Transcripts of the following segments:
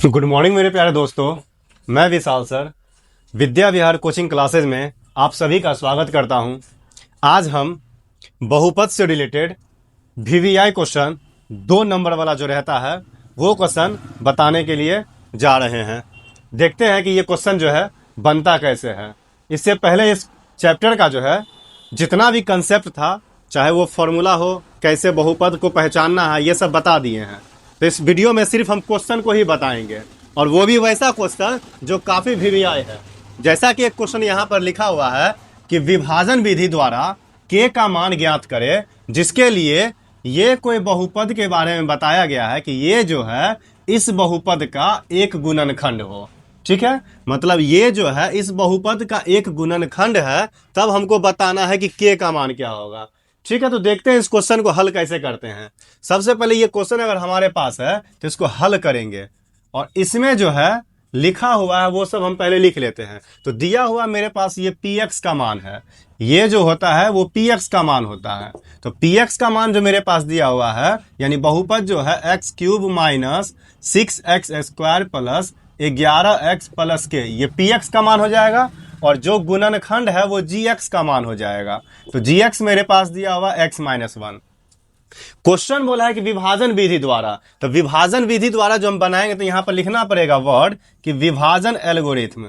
Good morning मेरे प्यारे दोस्तों। मैं विशाल sir Vidya Vihar coaching classes में आप सभी का स्वागत करता हूं। आज हम बहुपद से रिलेटेड वीवीआई क्वेश्चन 2 नंबर वाला जो रहता है वो क्वेश्चन बताने के लिए जा रहे हैं। देखते हैं कि ये क्वेश्चन जो है बनता कैसे है। इससे पहले इस चैप्टर का जो है जितना भी कंसेप्ट था, चाहे वो फॉर्मूला हो, कैसे बहुपद को पहचानना है, ये सब बता दिए हैं। तो इस वीडियो में सिर्फ हम क्वेश्चन को ही बताएंगे, और वो भी वैसा क्वेश्चन जो काफ़ी वीवीआई है। जैसा कि एक क्वेश्चन यहाँ पर लिखा हुआ है कि विभाजन विधि द्वारा के का मान ज्ञात करें, जिसके लिए ये कोई बहुपद के बारे में बताया गया है कि ये जो है इस बहुपद का एक गुणनखंड हो। ठीक है, मतलब ये जो है इस बहुपद का एक गुणनखंड है, तब हमको बताना है कि के का मान क्या होगा। ठीक है, तो देखते हैं इस क्वेश्चन को हल कैसे करते हैं। सबसे पहले ये क्वेश्चन अगर हमारे पास है तो इसको हल करेंगे, और इसमें जो है लिखा हुआ है वो सब हम पहले लिख लेते हैं। तो दिया हुआ मेरे पास ये px का मान है, ये जो होता है वो px का मान होता है। तो px का मान जो मेरे पास दिया हुआ है, यानी बहुपद जो है x³ minus 6x² plus 11x plus के, ये px का मान हो जाएगा। और जो गुणनखंड है वो gx का मान हो जाएगा। तो gx मेरे पास दिया हुआ x-1। क्वेश्चन बोला है कि विभाजन विधि द्वारा, तो विभाजन विधि द्वारा जो हम बनाएंगे तो यहां पर लिखना पड़ेगा वर्ड कि विभाजन एल्गोरिथम।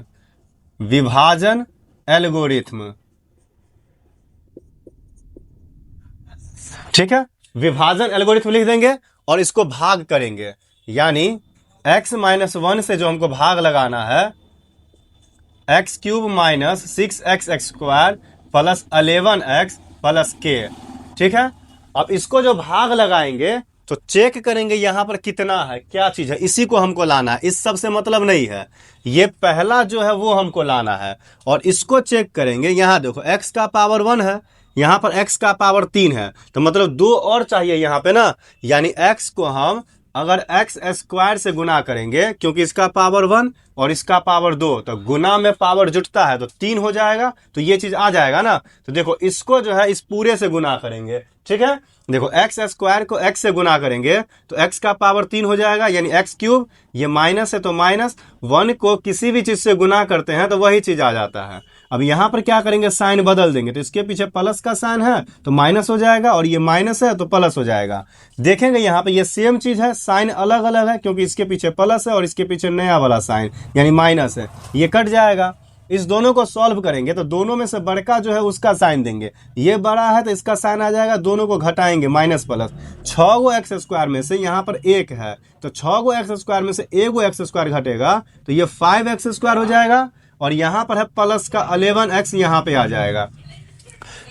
विभाजन एल्गोरिथम, ठीक है, विभाजन एल्गोरिथम लिख देंगे और इसको भाग करेंगे, यानी x-1 से जो हमको भाग लगाना है x³ minus 6x² plus 11x plus के। ठीक है, अब इसको जो भाग लगाएंगे तो चेक करेंगे यहां पर कितना है, क्या चीज है, इसी को हमको लाना है। इस सब से मतलब नहीं है, ये पहला जो है वो हमको लाना है। और इसको चेक करेंगे, यहां देखो x का पावर 1 है, यहां पर x का पावर 3 है, तो मतलब 2 और चाहिए यहां पे ना। यानी x को हम अगर x² से गुना करेंगे, क्योंकि इसका पावर 1 और इसका पावर 2, तो गुना में पावर जुटता है तो 3 हो जाएगा, तो ये चीज आ जाएगा ना। तो देखो इसको जो है इस पूरे से गुना करेंगे। ठीक है, देखो x² को x से गुना करेंगे तो x का पावर 3 हो जाएगा, यानी x³, ये माइनस है तो माइनस 1 को किसी भी चीज से गुना करते हैं तो वही चीज आ जाता है। अब यहां पर क्या करेंगे, साइन बदल देंगे, तो इसके पीछे प्लस का साइन है तो माइनस हो जाएगा, और ये माइनस है तो प्लस हो जाएगा। देखेंगे यहां पे ये सेम चीज है, साइन अलग अलग है, क्योंकि इसके पीछे प्लस है और इसके पीछे नया वाला साइन यानी माइनस है, ये कट जाएगा। इस दोनों को सॉल्व करेंगे तो दोनों में से बड़का जो है उसका साइन देंगे, ये बड़ा है तो इसका साइन आ जाएगा, दोनों को घटाएंगे माइनस प्लस। 6 गो x² में से यहाँ पर 1 है, तो 6 गो x² में से 1 गो x² घटेगा तो ये 5x² हो जाएगा, और यहाँ पर है प्लस का 11x, यहाँ पे आ जाएगा।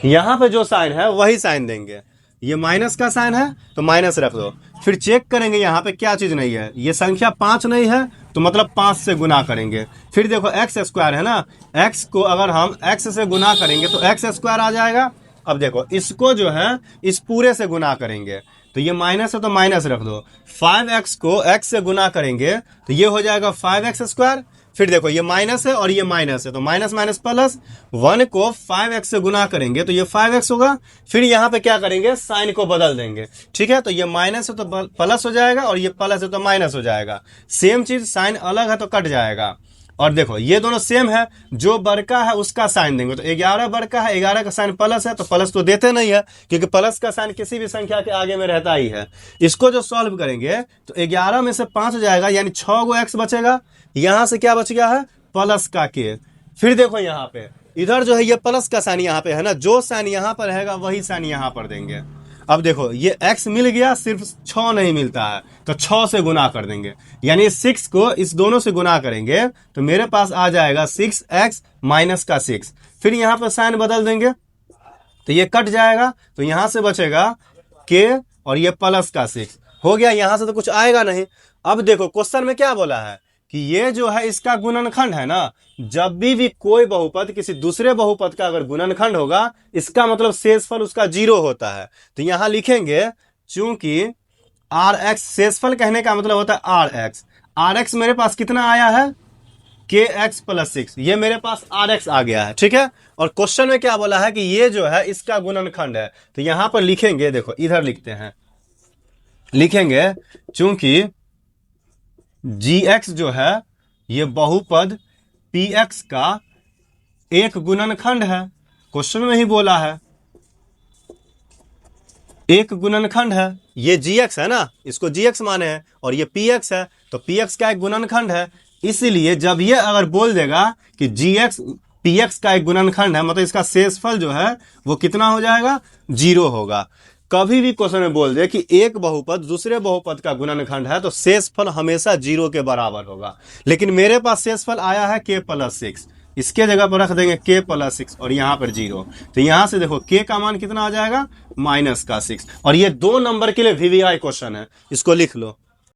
यहाँ पे जो साइन है वही साइन देंगे, ये माइनस का साइन है तो माइनस रख दो। फिर चेक करेंगे यहाँ पे क्या चीज नहीं है, ये संख्या 5 नहीं है तो मतलब 5 से गुना करेंगे। फिर देखो x² है ना, x को अगर हम x से गुना करेंगे तो x² आ जाएगा। अब देखो इसको जो है इस पूरे से गुना करेंगे, तो ये माइनस है तो माइनस रख दो। 5x को x से गुना करेंगे तो ये हो जाएगा 5x²। फिर देखो ये माइनस है और ये माइनस है, तो माइनस माइनस प्लस, 1 को 5x से गुना करेंगे तो ये 5x होगा। फिर यहाँ पे क्या करेंगे, साइन को बदल देंगे। ठीक है, तो ये माइनस है तो प्लस हो जाएगा, और ये प्लस है तो माइनस हो जाएगा। सेम चीज, साइन अलग है तो कट जाएगा। और देखो ये दोनों सेम है, जो बड़का है उसका साइन देंगे, तो 11 बड़का है, 11 का साइन प्लस है, तो प्लस तो देते नहीं है, क्योंकि प्लस का साइन किसी भी संख्या के आगे में रहता ही है। इसको जो सॉल्व करेंगे तो 11 में से 5 हो जाएगा, यानी 6 गो x बचेगा। यहां से क्या बच गया है, प्लस का के। फिर देखो यहाँ पे इधर जो है ये प्लस का साइन यहाँ पे है ना, जो साइन यहाँ पर रहेगा वही साइन यहाँ पर देंगे। अब देखो ये x मिल गया, सिर्फ 6 नहीं मिलता है, तो 6 से गुना कर देंगे, यानी 6 को इस दोनों से गुना करेंगे तो मेरे पास आ जाएगा 6x माइनस का 6। फिर यहाँ पर साइन बदल देंगे तो ये कट जाएगा, तो यहाँ से बचेगा k और ये प्लस का 6 हो गया। यहाँ से तो कुछ आएगा नहीं। अब देखो क्वेश्चन में क्या बोला है कि ये जो है इसका गुणनखंड है ना, जब भी कोई बहुपद किसी दूसरे बहुपद का अगर गुणनखंड होगा, इसका मतलब शेषफल उसका 0 होता है। तो यहां लिखेंगे चूंकि rx, शेषफल कहने का मतलब होता है rx। rx मेरे पास कितना आया है, kx प्लस 6, ये मेरे पास rx आ गया है। ठीक है, और क्वेश्चन में क्या बोला है कि ये जो है इसका गुणनखंड है, तो यहां पर लिखेंगे, देखो इधर लिखते हैं, लिखेंगे चूंकि जी एक्स जो है ये बहुपद पी एक्स का एक गुणनखंड है, क्वेश्चन में ही बोला है एक गुणनखंड है। ये जी एक्स है ना, इसको जी एक्स माने हैं, और ये पी एक्स है, तो पी एक्स का एक गुणनखंड है। इसीलिए जब ये अगर बोल देगा कि जी एक्स पी एक्स का एक गुणनखंड है, मतलब इसका शेषफल जो है वो कितना हो जाएगा, 0 होगा। कभी भी क्वेश्चन में बोल दे कि एक बहुपद दूसरे बहुपद का गुणनखंड है, तो शेषफल हमेशा 0 के बराबर होगा। लेकिन मेरे पास शेषफल आया है k+6, इसके जगह पर रख देंगे k+6 और यहाँ पर 0। तो यहाँ से देखो k का मान कितना आ जाएगा, -6। और ये 2 नंबर के लिए VVI क्वेश्चन है, इसको लिख लो।